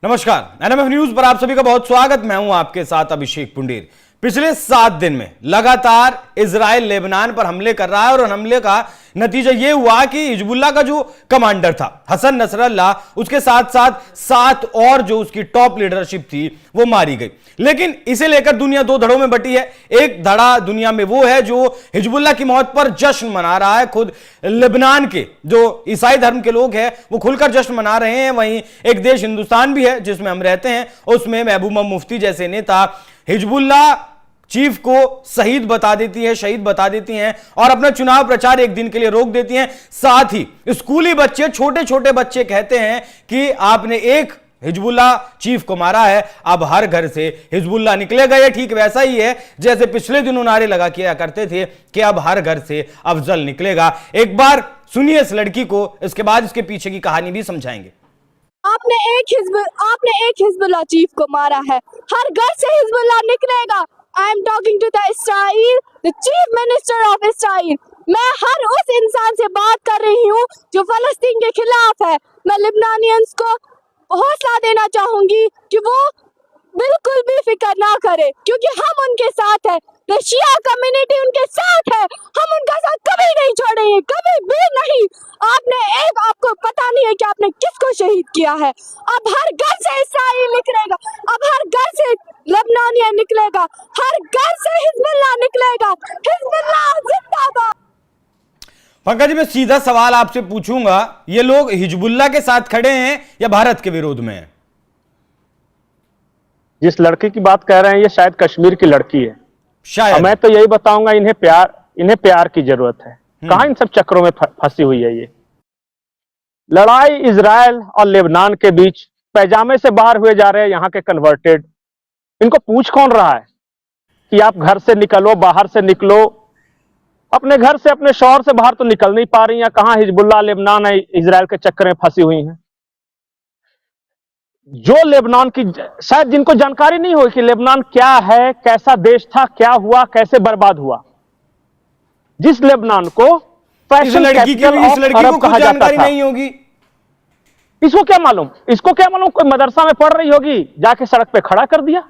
नमस्कार, NMF news पर आप सभी का बहुत स्वागत। मैं हूं आपके साथ अभिषेक पुंडीर। पिछले 7 दिन में लगातार इजराइल लेबनान पर हमले कर रहा है और हमले का नतीजा यह हुआ कि हिजबुल्लाह का जो कमांडर था हसन नसरल्लाह, उसके साथ साथ 7 और जो उसकी टॉप लीडरशिप थी वो मारी गई। लेकिन इसे लेकर दुनिया 2 धड़ों में बटी है। एक धड़ा दुनिया में वो है जो हिजबुल्लाह की मौत पर जश्न मना रहा है। खुद लेबनान के जो ईसाई धर्म के लोग हैं वो खुलकर जश्न मना रहे हैं। वहीं एक देश हिंदुस्तान भी है जिसमें हम रहते हैं, उसमें महबूबा मुफ्ती जैसे नेता हिजबुल्लाह चीफ को शहीद बता देती है, शहीद बता देती हैं और अपना चुनाव प्रचार एक दिन के लिए रोक देती हैं। साथ ही स्कूली बच्चे, छोटे छोटे बच्चे कहते हैं कि आपने एक हिजबुल्लाह चीफ को मारा है, अब हर घर से हिजबुल्लाह निकलेगा। ये ठीक वैसा ही है जैसे पिछले दिनों नारे लगा किया करते थे कि अब हर घर से अफजल निकलेगा। एक बार सुनिए इस लड़की को, इसके बाद इसके पीछे की कहानी भी समझाएंगे। आपने एक हिजबुल्लाह चीफ को मारा है, हर घर से हिजबुल्लाह निकलेगा। I am talking to the Israel, the chief minister of Israel. मैं हर उस इंसान से बात कर रही हूँ जो फलस्तीन के खिलाफ है। मैं लिबनानियंस को हौसला देना चाहूंगी कि वो बिल्कुल भी फिक्र ना करे, क्योंकि हम उनके साथ है। द शिया कम्युनिटी उनके साथ है, हम उनका साथ कभी नहीं छोड़ेंगे, कभी भी नहीं। आपको पता नहीं है कि आपने किसको शहीद किया है। अब हर घर से इस्राइल निकलेगा, अब हर घर से लेबनानिया निकलेगा, हर घर से हिजबुल्लाह निकलेगा। हिजबुल्लाह जिंदाबाद। पंकज जी, मैं सीधा सवाल आपसे पूछूंगा, ये लोग हिजबुल्लाह के साथ खड़े हैं या भारत के विरोध में हैं? जिस लड़की की बात कह रहे हैं ये शायद कश्मीर की लड़की है शायद। मैं तो यही बताऊंगा, इन्हें प्यार की जरूरत है। कहां इन सब चक्रों में फंसी हुई है ये लड़ाई। इजराइल और लेबनान के बीच पैजामे से बाहर हुए जा रहे हैं यहाँ के कन्वर्टेड। इनको पूछ कौन रहा है कि आप घर से निकलो, बाहर से निकलो। अपने घर से, अपने शौहर से बाहर तो निकल नहीं पा रही हैं। कहां हिजबुल्लाह, लेबनान, इजराइल के चक्कर में फंसी हुई हैं। जो लेबनान की, शायद जिनको जानकारी नहीं हो कि लेबनान क्या है, कैसा देश था, क्या हुआ, कैसे बर्बाद हुआ। जिस लेबनान को फैशन कैपिटल ऑफ अरब कहा जाता था, नहीं होगी। इसको क्या मालूम? कोई मदरसा में पढ़ रही होगी, जाके सड़क पे खड़ा कर दिया।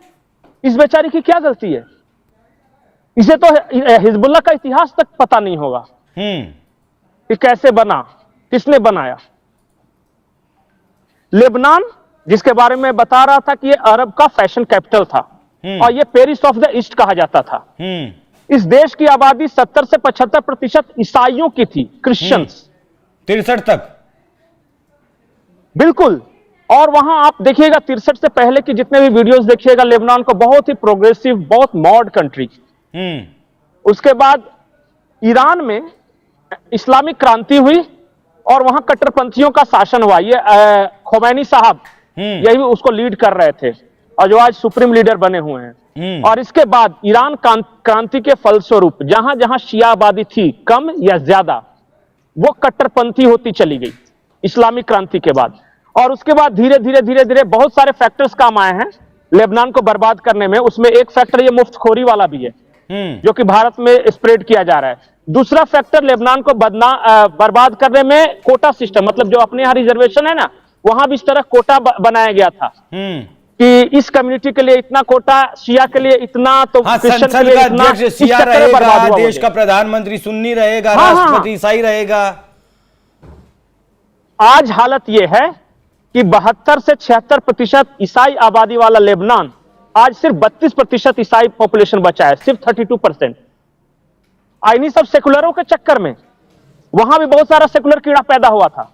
इस बेचारी की क्या गलती है? इसे तो हिजबुल्लाह का इतिहास तक पता नहीं होगा कि कैसे बना, किसने बनाया। लेबनान, जिसके बारे में बता रहा था कि ये अरब का फैशन कैपिटल था और ये पेरिस ऑफ द ईस्ट कहा जाता था। इस देश की आबादी 70 से 75% ईसाइयों की थी, क्रिश्चियंस। 63 तक, बिल्कुल। और वहां आप देखिएगा 63 से पहले की जितने भी वीडियोस देखिएगा, लेबनान को बहुत ही प्रोग्रेसिव, बहुत मॉड कंट्री। उसके बाद ईरान में इस्लामिक क्रांति हुई और वहां कट्टरपंथियों का शासन हुआ। ये खोमैनी साहब यही उसको लीड कर रहे थे और जो आज सुप्रीम लीडर बने हुए हैं। और इसके बाद ईरान क्रांति के फलस्वरूप जहां जहां शिया आबादी थी, कम या ज्यादा, वो कट्टरपंथी होती चली गई इस्लामिक क्रांति के बाद। और उसके बाद धीरे धीरे बहुत सारे फैक्टर्स काम आए हैं लेबनान को बर्बाद करने में। उसमें एक फैक्टर ये मुफ्तखोरी वाला भी है जो कि भारत में स्प्रेड किया जा रहा है। दूसरा फैक्टर लेबनान को बर्बाद करने में कोटा सिस्टम, मतलब जो अपने यहाँ रिजर्वेशन है ना, वहां भी इस तरह कोटा बनाया गया था कि इस कम्युनिटी के लिए इतना कोटा, शिया के लिए इतना, तो क्रिश्चियन के लिए इतना। शिया रहेगा, देश का प्रधानमंत्री सुन्नी रहेगा, राष्ट्रपति ईसाई रहेगा। आज हालत यह है कि 72 से 76% ईसाई आबादी वाला लेबनान आज सिर्फ 32% ईसाई पॉपुलेशन बचा है, सिर्फ 32%। इन्हीं सब सेकुलरों के चक्कर में वहां भी बहुत सारा सेकुलर कीड़ा पैदा हुआ था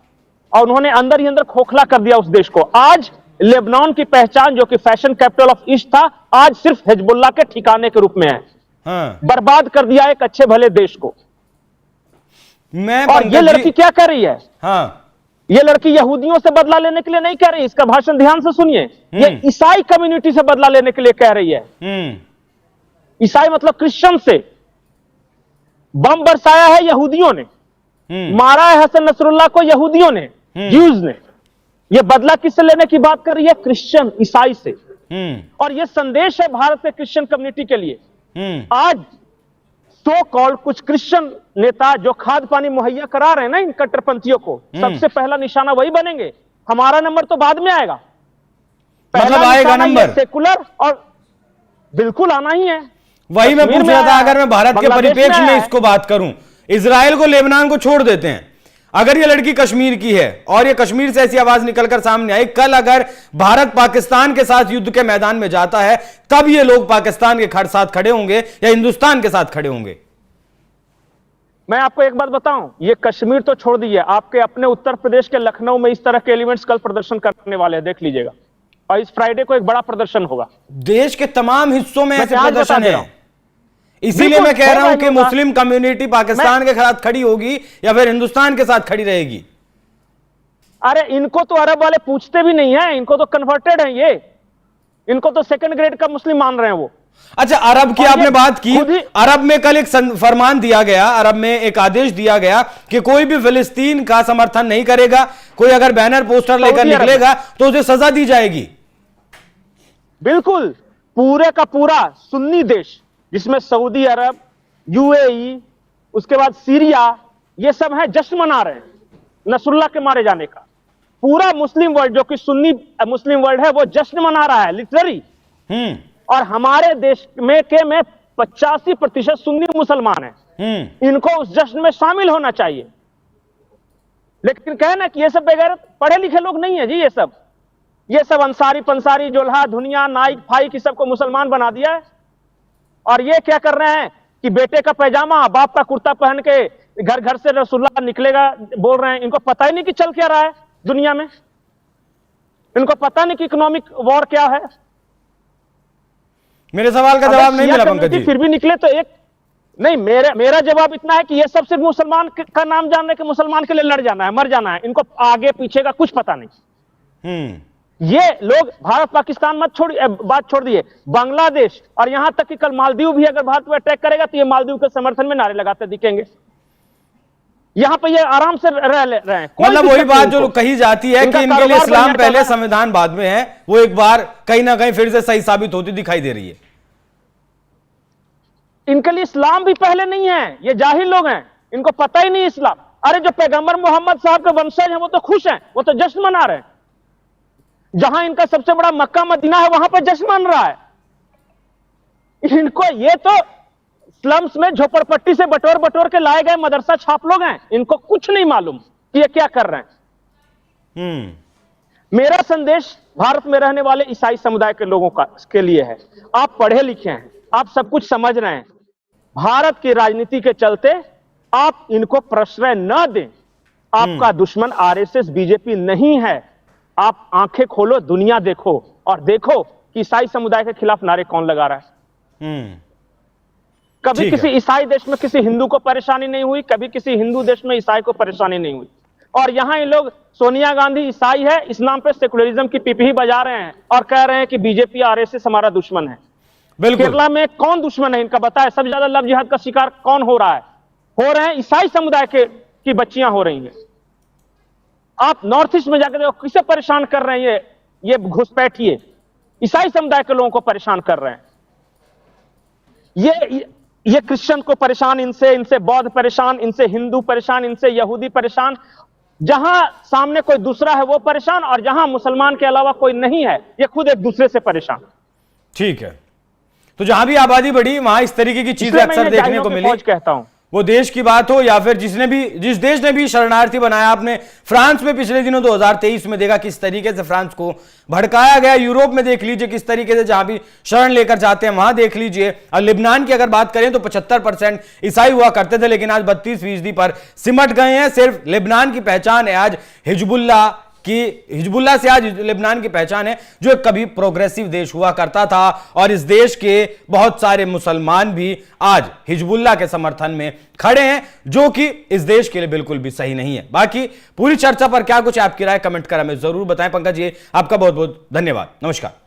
और उन्होंने अंदर ही अंदर खोखला कर दिया उस देश को। आज लेबनान की पहचान, जो कि फैशन कैपिटल ऑफ ईस्ट था, आज सिर्फ हिजबुल्लाह के ठिकाने के रूप में है। बर्बाद कर दिया एक अच्छे भले देश को। और ये लड़की क्या कर रही है? ये लड़की यहूदियों से बदला लेने के लिए नहीं कह रही, इसका भाषण ध्यान से सुनिए। ये ईसाई कम्युनिटी से बदला लेने के लिए कह रही है। ईसाई मतलब क्रिश्चियन से। बम बरसाया है यहूदियों ने, मारा है हसन नसरुल्लाह को यहूदियों ने, ज्यूज ने। ये बदला किससे लेने की बात कर रही है? क्रिश्चियन, ईसाई से। और ये संदेश है भारत के क्रिश्चियन कम्युनिटी के लिए। आज सो कॉल्ड कुछ क्रिश्चियन नेता जो खाद पानी मुहैया करा रहे हैं ना इन कट्टरपंथियों को, सबसे पहला निशाना वही बनेंगे। हमारा नंबर तो बाद में आएगा। मतलब आएगा नंबर सेकुलर, और बिल्कुल आना ही है। वही मैं पूछ रहा था, अगर मैं भारत के परिप्रेक्ष्य में है। इसको बात करूं, इजराइल को लेबनान को छोड़ देते हैं, अगर ये लड़की कश्मीर की है और ये कश्मीर से ऐसी आवाज निकलकर सामने आई, कल अगर भारत पाकिस्तान के साथ युद्ध के मैदान में जाता है, तब ये लोग पाकिस्तान के साथ खड़े होंगे या हिंदुस्तान के साथ खड़े होंगे? मैं आपको एक बात बताऊं, ये कश्मीर तो छोड़ दीजिए, आपके अपने उत्तर प्रदेश के लखनऊ में इस तरह के एलिमेंट्स कल प्रदर्शन करने वाले हैं, देख लीजिएगा। और इस फ्राइडे को एक बड़ा प्रदर्शन होगा। देश के तमाम हिस्सों में ऐसे आज बता प्रदर्शन दे रहा है, हूं। इसीलिए मैं कह रहा हूं कि होगा। मुस्लिम कम्युनिटी पाकिस्तान के खिलाफ खड़ी होगी या फिर हिंदुस्तान के साथ खड़ी रहेगी? अरे इनको तो अरब वाले पूछते भी नहीं है, इनको तो कन्वर्टेड है ये, इनको तो सेकंड ग्रेड का मुस्लिम मान रहे हैं वो। अच्छा, अरब की आपने बात की, खुद ही अरब में कल एक फरमान दिया गया, अरब में एक आदेश दिया गया कि कोई भी फिलिस्तीन का समर्थन नहीं करेगा, कोई अगर बैनर पोस्टर लेकर निकलेगा तो उसे सजा दी जाएगी। बिल्कुल, पूरे का पूरा सुन्नी देश जिसमें सऊदी अरब, यूएई, उसके बाद सीरिया, ये सब है, जश्न मना रहे हैं नसरुल्लाह के मारे जाने का। पूरा मुस्लिम वर्ल्ड जो कि सुन्नी मुस्लिम वर्ल्ड है वो जश्न मना रहा है, लिटरली। और हमारे देश में 85% सुन्नी मुसलमान हैं, इनको उस जश्न में शामिल होना चाहिए। लेकिन कहना कि ये सब बेगैरत पढ़े लिखे लोग नहीं है जी, ये सब अंसारी पंसारी जोल्हा धुनिया नाइक फाई की सबको मुसलमान बना दिया है। और ये क्या कर रहे हैं कि बेटे का पैजामा बाप का कुर्ता पहन के घर घर से रसूलुल्लाह निकलेगा बोल रहे हैं। इनको पता ही नहीं कि चल क्या रहा है दुनिया में, इनको पता नहीं कि इकोनॉमिक वॉर क्या है। मेरे सवाल का जवाब नहीं मिला पंकज जी। फिर भी निकले तो एक नहीं, मेरा जवाब इतना है कि ये सब सिर्फ मुसलमान का नाम जानने के, मुसलमान के लिए लड़ जाना है, मर जाना है, इनको आगे पीछे का कुछ पता नहीं। ये लोग भारत पाकिस्तान बात छोड़ दिए, बांग्लादेश और यहां तक कि कल मालदीव भी अगर भारत पर अटैक करेगा तो ये मालदीव के समर्थन में नारे लगाते दिखेंगे। यहां पे ये आराम से रह रहे हैं। मतलब वही बात जो कही जाती है कि इनके लिए इस्लाम पहले संविधान बाद में है, वो एक बार कहीं ना कहीं फिर से सही साबित होती दिखाई दे रही है। इनके लिए इस्लाम भी पहले नहीं है, ये जाहिल लोग हैं, इनको पता ही नहीं इस्लाम। अरे जो पैगंबर मोहम्मद साहब के वंशज हैं वो तो खुश हैं, वो तो जश्न मना रहे हैं। जहां इनका सबसे बड़ा मक्का मदीना है वहां पर जश्न मन रहा है। इनको ये तो स्लम्स में झोपड़पट्टी से बटोर बटोर के लाए गए मदरसा छाप लोग हैं, इनको कुछ नहीं मालूम कि ये क्या कर रहे हैं। मेरा संदेश भारत में रहने वाले ईसाई समुदाय के लोगों के लिए है, आप पढ़े लिखे हैं, आप सब कुछ समझ रहे हैं, भारत की राजनीति के चलते आप इनको प्रश्रय न दें। आपका दुश्मन आरएसएस बीजेपी नहीं है। आप आंखें खोलो, दुनिया देखो और देखो कि ईसाई समुदाय के खिलाफ नारे कौन लगा रहा है। कभी किसी ईसाई देश में किसी हिंदू को परेशानी नहीं हुई, कभी किसी हिंदू देश में ईसाई को परेशानी नहीं हुई। और यहां ये लोग सोनिया गांधी ईसाई है इस नाम पे सेकुलरिज्म की पिपही बजा रहे हैं और कह रहे हैं कि बीजेपी आरएसएस हमारा दुश्मन है। केरला में कौन दुश्मन है इनका बताए? सबसे ज्यादा लव जिहाद का शिकार कौन हो रहा है? हो रहे हैं ईसाई समुदाय की बच्चियां हो रही हैं। आप नॉर्थ ईस्ट में जाकर देखो किसे परेशान कर रहे हैं, ये घुसपैठिए ईसाई समुदाय के लोगों को परेशान कर रहे हैं। ये क्रिश्चियन को परेशान, इनसे बौद्ध परेशान, इनसे हिंदू परेशान, इनसे यहूदी परेशान। जहां सामने कोई दूसरा है वो परेशान, और जहां मुसलमान के अलावा कोई नहीं है ये खुद एक दूसरे से परेशान। ठीक है, तो जहां भी आबादी बढ़ी वहां इस तरीके की चीजें अक्सर देखने को मिली। कहता हूं वो देश की बात हो या फिर जिस देश ने भी शरणार्थी बनाया। आपने फ्रांस में पिछले दिनों 2023 में देखा किस तरीके से फ्रांस को भड़काया गया। यूरोप में देख लीजिए किस तरीके से जहां भी शरण लेकर जाते हैं वहां देख लीजिए। और लिबनान की अगर बात करें तो 75% ईसाई हुआ करते थे, लेकिन आज 32% पर सिमट गए हैं। सिर्फ लिबनान की पहचान है आज हिजबुल्लाह से आज लेबनान की पहचान है, जो एक कभी प्रोग्रेसिव देश हुआ करता था। और इस देश के बहुत सारे मुसलमान भी आज हिजबुल्लाह के समर्थन में खड़े हैं, जो कि इस देश के लिए बिल्कुल भी सही नहीं है। बाकी पूरी चर्चा पर क्या कुछ आपकी राय कमेंट कर हमें जरूर बताएं। पंकज जी, आपका बहुत बहुत धन्यवाद। नमस्कार।